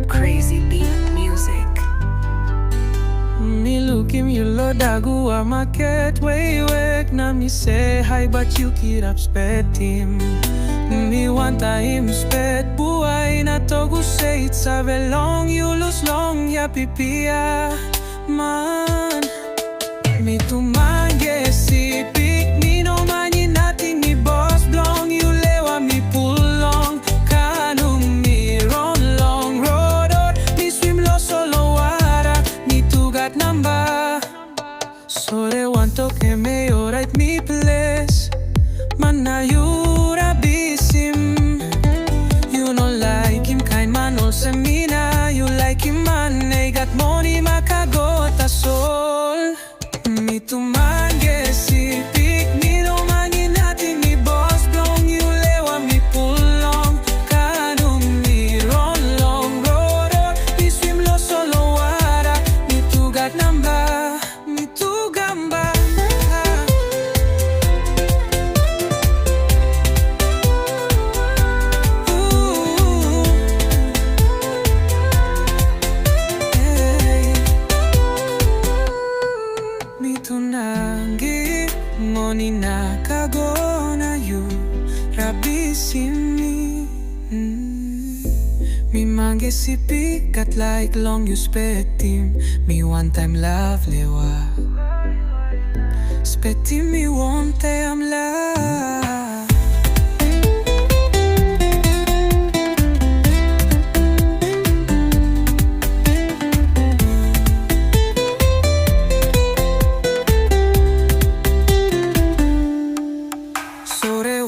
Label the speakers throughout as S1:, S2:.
S1: Kreizibeat music.
S2: Me look him, you lo dagu a market way work. Now me say hi, but you keep up SPETIM. Me WANTAIM spet buhay na togu say it's a long you lose long ya pipia man. Me tumange si pick me no money nothing me boss blong you lewa me pull long kanum me run long road or me swim lo solo water me tugat number so they want to keep me alright me place man na you semina, you like him man, they got money makagota soul. Me to mange si pick me no money nothing me boss blong you lewa me pull long kanum me run long road me swim lo solo water me to got number me to gamba. Money na kagona you rabisimi Me mange si pikat like long you SPETIM. Me one time love lewa SPETIM me WANTAIM love.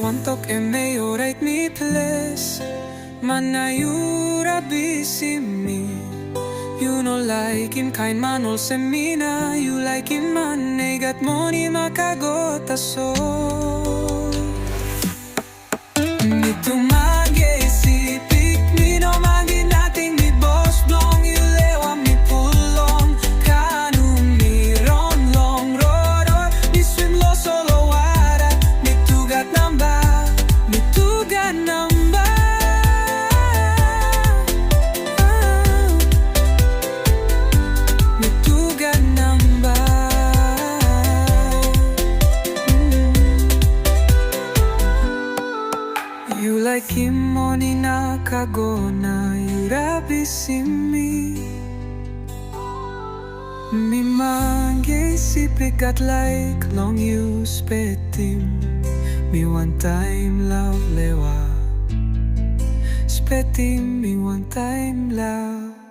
S2: Wantok e me alright me place man na you rabisimi. You no like him kind man all semina. You like him man they got money makagota so me tumage si pick me no magi nothing me boss blong you lewa me pull long kanum me run long road or me swim lo solo water me tugat number You like him money na kagona you rabisimi. Me mange si pikat like long you SPETIM. Me one time love lewa SPETIM me one time love.